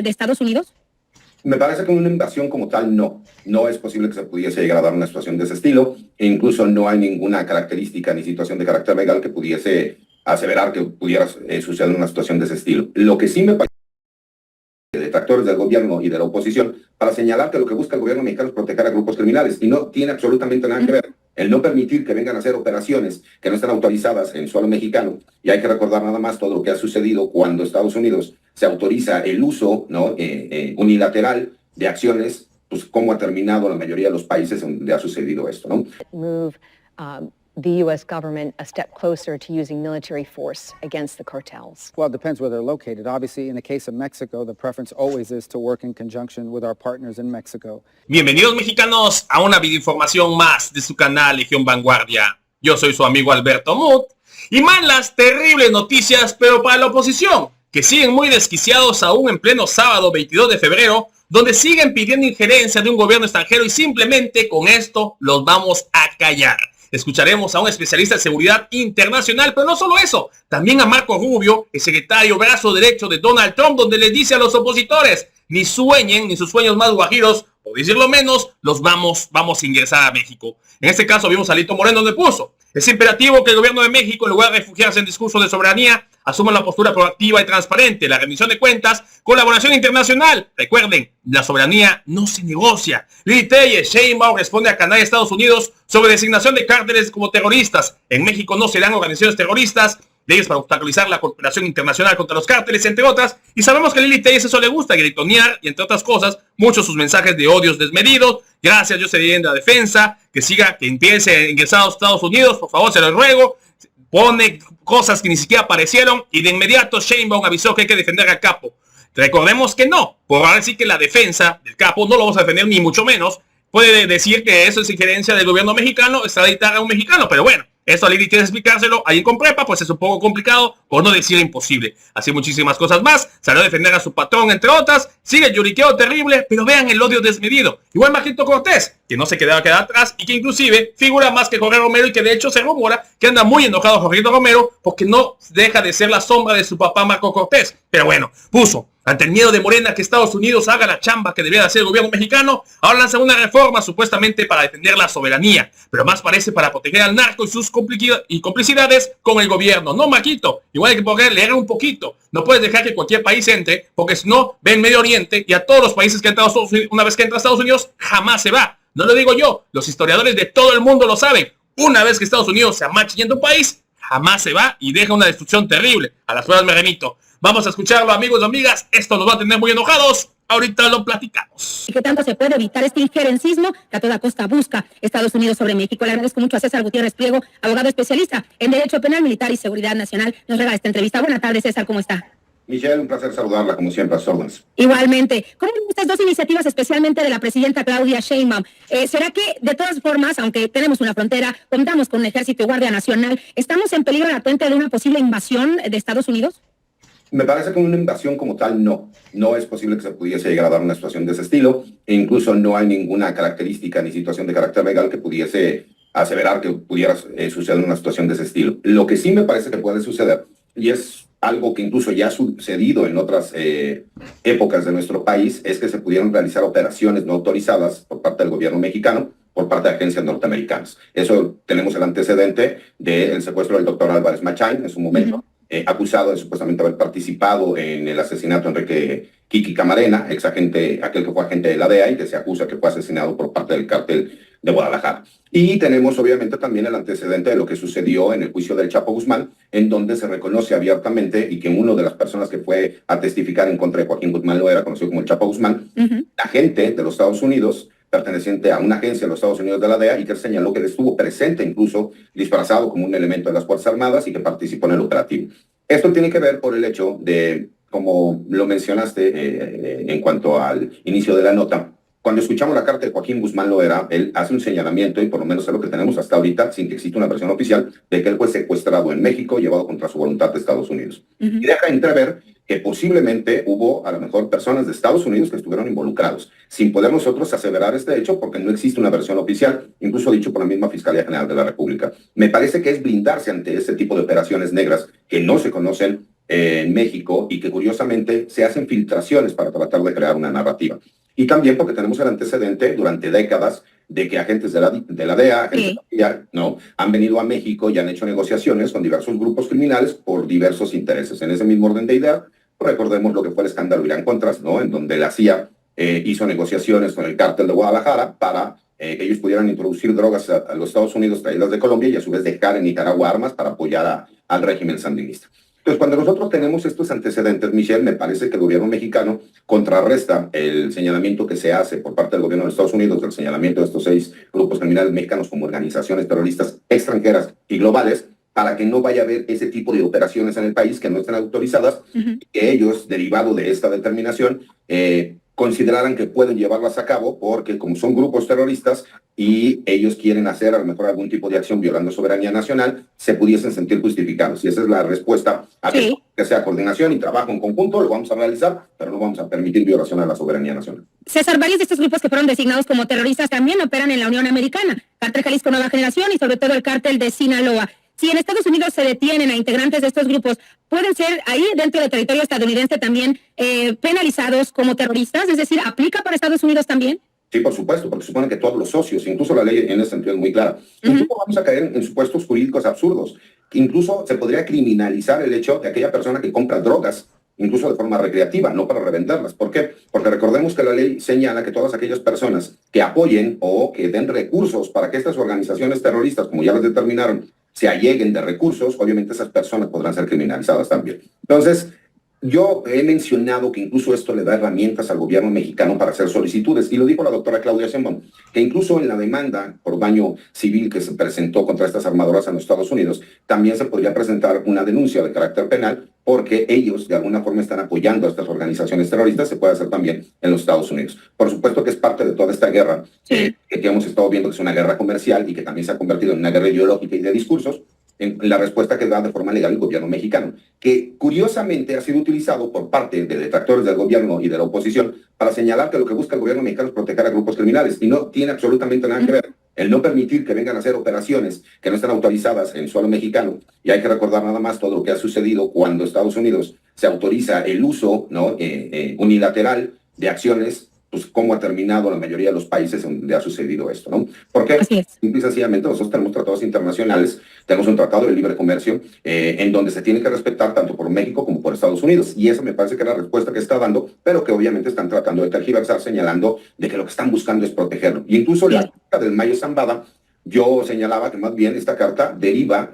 de Estados Unidos? Me parece que una invasión como tal no es posible que se pudiese llegar a dar una situación de ese estilo, e incluso no hay ninguna característica ni situación de carácter legal que pudiese aseverar que pudiera suceder una situación de ese estilo. Lo que sí me parece detractores del gobierno y de la oposición para señalar que lo que busca el gobierno mexicano es proteger a grupos criminales y no tiene absolutamente nada que ver. El no permitir que vengan a hacer operaciones que no están autorizadas en suelo mexicano, y hay que recordar nada más todo lo que ha sucedido cuando Estados Unidos se autoriza el uso unilateral de acciones, pues cómo ha terminado la mayoría de los países donde ha sucedido esto, ¿no? The U.S. government a step closer to using military force against the cartels? Well, it depends where they're located. Obviously, in the case of Mexico, the preference always is to work in conjunction with our partners in Mexico. Bienvenidos mexicanos a una videoinformación más de su canal Legión Vanguardia. Yo soy su amigo Alberto Mut. Y malas, terribles noticias, pero para la oposición, que siguen muy desquiciados aún en pleno sábado 22 de febrero, donde siguen pidiendo injerencia de un gobierno extranjero y simplemente con esto los vamos a callar. Escucharemos a un especialista en seguridad internacional, pero no solo eso, también a Marco Rubio, el secretario brazo derecho de Donald Trump, donde les dice a los opositores, ni sueñen, ni sus sueños más guajiros, por decirlo menos, los vamos a ingresar a México. En este caso vimos a Alito Moreno donde puso, es imperativo que el gobierno de México, en lugar de refugiarse en discursos de soberanía, asuma la postura proactiva y transparente, la rendición de cuentas, colaboración internacional. Recuerden, la soberanía no se negocia. Lili Telles, Sheinbaum responde a Canadá y Estados Unidos sobre designación de cárteles como terroristas. En México no serán organizaciones terroristas, leyes para obstaculizar la cooperación internacional contra los cárteles, entre otras. Y sabemos que a Lili Telles eso le gusta, gritonear y entre otras cosas, muchos sus mensajes de odios desmedidos. Gracias, yo seré en la defensa, que empiece a ingresar a los Estados Unidos, por favor, se lo ruego. Pone cosas que ni siquiera aparecieron y de inmediato Sheinbaum avisó que hay que defender al capo. Recordemos que no, por ahora sí que la defensa del capo no lo vamos a defender ni mucho menos. Puede decir que eso es injerencia del gobierno mexicano, extraditar a un mexicano, pero bueno, esto a Lili tiene que explicárselo ahí con prepa, pues es un poco complicado, por no decir imposible. Así muchísimas cosas más, salió a defender a su patrón, entre otras, sigue el lloriqueo terrible, pero vean el odio desmedido. Igual Marquito Cortés, que no se quedaba atrás y que inclusive figura más que Jorge Romero y que de hecho se rumora que anda muy enojado Jorgito Romero porque no deja de ser la sombra de su papá Marco Cortés. Pero bueno, puso, ante el miedo de Morena que Estados Unidos haga la chamba que debería hacer el gobierno mexicano, ahora lanzan una reforma supuestamente para defender la soberanía, pero más parece para proteger al narco y sus complicidades con el gobierno. No, Marquito, igual hay que poder leer un poquito. No puedes dejar que cualquier país entre, porque si no, ven Medio Oriente y a todos los países que han entrado una vez que entra a Estados Unidos, jamás se va. No lo digo yo, los historiadores de todo el mundo lo saben. Una vez que Estados Unidos se amache yendo a un país, jamás se va y deja una destrucción terrible. A las pruebas me remito. Vamos a escucharlo, amigos y amigas. Esto nos va a tener muy enojados. Ahorita lo platicamos. ¿Y qué tanto se puede evitar este injerencismo que a toda costa busca Estados Unidos sobre México? Le agradezco mucho a César Gutiérrez Pliego, abogado especialista en Derecho Penal, Militar y Seguridad Nacional. Nos regala esta entrevista. Buenas tardes, César, ¿cómo está? Michelle, un placer saludarla, como siempre, a sus órdenes. Igualmente. ¿Cómo ven estas dos iniciativas, especialmente de la presidenta Claudia Sheinbaum? ¿Será que, de todas formas, aunque tenemos una frontera, contamos con un ejército y guardia nacional, estamos en peligro latente de una posible invasión de Estados Unidos? Me parece que una invasión como tal no es posible que se pudiese llegar a dar una situación de ese estilo, e incluso no hay ninguna característica ni situación de carácter legal que pudiese aseverar que pudiera suceder una situación de ese estilo. Lo que sí me parece que puede suceder, y es algo que incluso ya ha sucedido en otras épocas de nuestro país, es que se pudieran realizar operaciones no autorizadas por parte del gobierno mexicano, por parte de agencias norteamericanas. Eso tenemos el antecedente del secuestro del doctor Álvarez Machain en su momento, acusado de supuestamente haber participado en el asesinato de Enrique Kiki Camarena, aquel que fue agente de la DEA y que se acusa que fue asesinado por parte del cártel de Guadalajara. Y tenemos obviamente también el antecedente de lo que sucedió en el juicio del Chapo Guzmán, en donde se reconoce abiertamente y que una de las personas que fue a testificar en contra de Joaquín Guzmán Loera, conocido como el Chapo Guzmán, agente de los Estados Unidos, perteneciente a una agencia de los Estados Unidos de la DEA, y que señaló que él estuvo presente, incluso disfrazado como un elemento de las Fuerzas Armadas, y que participó en el operativo. Esto tiene que ver por el hecho de, como lo mencionaste en cuanto al inicio de la nota, cuando escuchamos la carta de Joaquín Guzmán Loera, él hace un señalamiento, y por lo menos es lo que tenemos hasta ahorita, sin que exista una versión oficial, de que él fue secuestrado en México, llevado contra su voluntad de Estados Unidos. Y deja entrever que posiblemente hubo, a lo mejor, personas de Estados Unidos que estuvieron involucrados, sin poder nosotros aseverar este hecho, porque no existe una versión oficial, incluso dicho por la misma Fiscalía General de la República. Me parece que es blindarse ante este tipo de operaciones negras que no se conocen, en México y que curiosamente se hacen filtraciones para tratar de crear una narrativa. Y también porque tenemos el antecedente durante décadas de que agentes de la DEA, agentes de la CIA, ¿no?, han venido a México y han hecho negociaciones con diversos grupos criminales por diversos intereses. En ese mismo orden de idea, recordemos lo que fue el escándalo Irán-Contras, ¿no?, en donde la CIA hizo negociaciones con el cártel de Guadalajara para que ellos pudieran introducir drogas a los Estados Unidos traídas de Colombia y a su vez dejar en Nicaragua armas para apoyar al régimen sandinista. Entonces, cuando nosotros tenemos estos antecedentes, Michelle, me parece que el gobierno mexicano contrarresta el señalamiento que se hace por parte del gobierno de Estados Unidos, del señalamiento de estos 6 grupos criminales mexicanos como organizaciones terroristas extranjeras y globales, para que no vaya a haber ese tipo de operaciones en el país que no estén autorizadas, que ellos, derivado de esta determinación, consideraran que pueden llevarlas a cabo porque como son grupos terroristas y ellos quieren hacer a lo mejor algún tipo de acción violando soberanía nacional, se pudiesen sentir justificados. Y esa es la respuesta a que sea coordinación y trabajo en conjunto, lo vamos a realizar, pero no vamos a permitir violación a la soberanía nacional. César, varios de estos grupos que fueron designados como terroristas también operan en la Unión Americana, Cártel Jalisco Nueva Generación y sobre todo el Cártel de Sinaloa. Si en Estados Unidos se detienen a integrantes de estos grupos, ¿pueden ser ahí dentro del territorio estadounidense también penalizados como terroristas? Es decir, ¿aplica para Estados Unidos también? Sí, por supuesto, porque supone que todos los socios, incluso la ley en ese sentido es muy clara. Incluso vamos a caer en supuestos jurídicos absurdos. Incluso se podría criminalizar el hecho de aquella persona que compra drogas, incluso de forma recreativa, no para revenderlas. ¿Por qué? Porque recordemos que la ley señala que todas aquellas personas que apoyen o que den recursos para que estas organizaciones terroristas, como ya las determinaron, se alleguen de recursos, obviamente esas personas podrán ser criminalizadas también. Entonces, yo he mencionado que incluso esto le da herramientas al gobierno mexicano para hacer solicitudes, y lo dijo la doctora Claudia Sheinbaum, que incluso en la demanda por daño civil que se presentó contra estas armadoras en los Estados Unidos, también se podría presentar una denuncia de carácter penal porque ellos de alguna forma están apoyando a estas organizaciones terroristas. Se puede hacer también en los Estados Unidos. Por supuesto que es parte de toda esta guerra que hemos estado viendo, que es una guerra comercial y que también se ha convertido en una guerra ideológica y de discursos, en la respuesta que da de forma legal el gobierno mexicano, que curiosamente ha sido utilizado por parte de detractores del gobierno y de la oposición para señalar que lo que busca el gobierno mexicano es proteger a grupos criminales, y no tiene absolutamente nada que ver. El no permitir que vengan a hacer operaciones que no están autorizadas en suelo mexicano, y hay que recordar nada más todo lo que ha sucedido cuando Estados Unidos se autoriza el uso, ¿no?, unilateral de acciones, pues cómo ha terminado la mayoría de los países donde ha sucedido esto, ¿no? Porque simple y sencillamente nosotros tenemos tratados internacionales, tenemos un tratado de libre comercio en donde se tiene que respetar tanto por México como por Estados Unidos, y esa me parece que es la respuesta que está dando, pero que obviamente están tratando de tergiversar, señalando de que lo que están buscando es protegerlo. Y incluso la carta del Mayo Zambada, yo señalaba que más bien esta carta deriva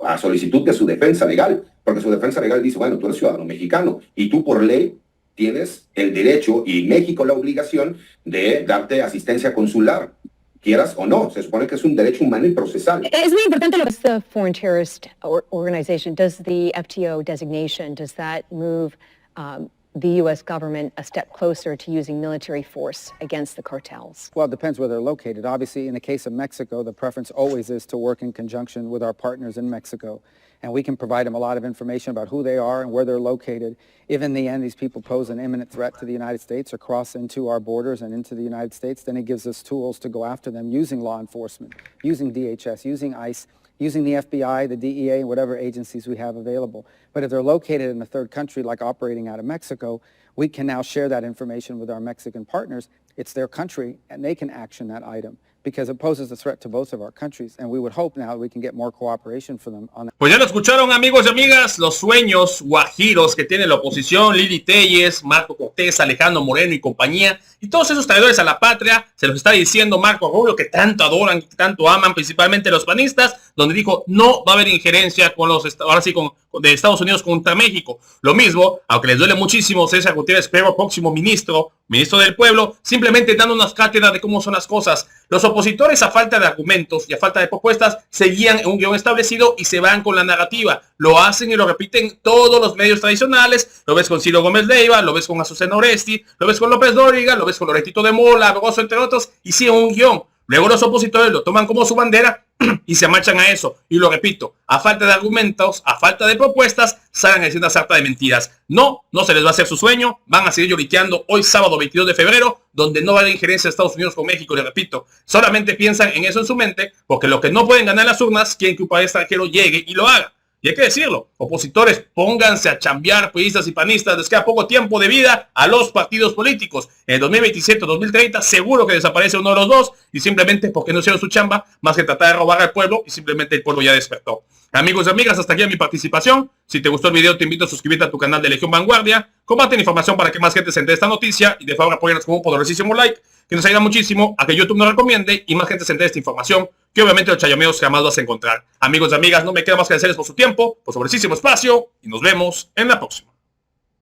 a solicitud de su defensa legal, porque su defensa legal dice, bueno, tú eres ciudadano mexicano y tú por ley tienes el derecho y México la obligación de darte asistencia consular, quieras o no. Se supone que es un derecho humano y procesal. Es muy importante lo que... Does the Foreign Terrorist Organization, does the FTO designation, does that move the U.S. government a step closer to using military force against the cartels? Well, it depends where they're located. Obviously, in the case of Mexico, the preference always is to work in conjunction with our partners in Mexico. And we can provide them a lot of information about who they are and where they're located. If in the end these people pose an imminent threat to the United States or cross into our borders and into the United States, then it gives us tools to go after them using law enforcement, using DHS, using ICE, using the FBI, the DEA, and whatever agencies we have available. But if they're located in a third country, like operating out of Mexico, we can now share that information with our Mexican partners. It's their country, and they can action that item, because it poses a threat to both of our countries, and we would hope now we can get more cooperation from them on that. Pues ya lo escucharon, amigos y amigas, los sueños guajiros que tiene la oposición, Lili Téllez, Marco Cortés, Alejandro Moreno y compañía, y todos esos traidores a la patria. Se los está diciendo Marco Rubio, que tanto adoran, que tanto aman, principalmente los panistas, donde dijo no va a haber injerencia con los, ahora sí, de Estados Unidos contra México. Lo mismo, aunque les duele muchísimo, César Gutiérrez Prieto, próximo ministro del pueblo, simplemente dando unas cátedras de cómo son las cosas. Los opositores, a falta de argumentos y a falta de propuestas, seguían en un guión establecido y se van con la narrativa. Lo hacen y lo repiten todos los medios tradicionales. Lo ves con Ciro Gómez Leiva, lo ves con Azucena Oresti, lo ves con López Dóriga, lo ves con Loretito de Mola, Broso, entre otros, y siguen un guión. Luego los opositores lo toman como su bandera y se marchan a eso. Y lo repito, a falta de argumentos, a falta de propuestas, salen a decir una sarta de mentiras. No se les va a hacer su sueño. Van a seguir lloriqueando hoy sábado 22 de febrero, donde no va a haber injerencia de Estados Unidos con México. Les repito, solamente piensan en eso en su mente, porque lo que no pueden ganar en las urnas, quieren que un país extranjero llegue y lo haga. Y hay que decirlo, opositores, pónganse a chambear, priistas y panistas, les queda poco tiempo de vida a los partidos políticos. En el 2027 o 2030 seguro que desaparece uno de los dos y simplemente porque no hicieron su chamba, más que tratar de robar al pueblo y simplemente el pueblo ya despertó. Amigos y amigas, hasta aquí mi participación. Si te gustó el video, te invito a suscribirte a tu canal de Legión Vanguardia. Comparten información para que más gente se entere de esta noticia y de favor apóyanos con un poderosísimo like, que nos ayuda muchísimo a que YouTube nos recomiende y más gente se entere de esta información que obviamente los chayomeos jamás vas a encontrar. Amigos y amigas, no me queda más que agradecerles por su tiempo, por su preciosísimo espacio y nos vemos en la próxima.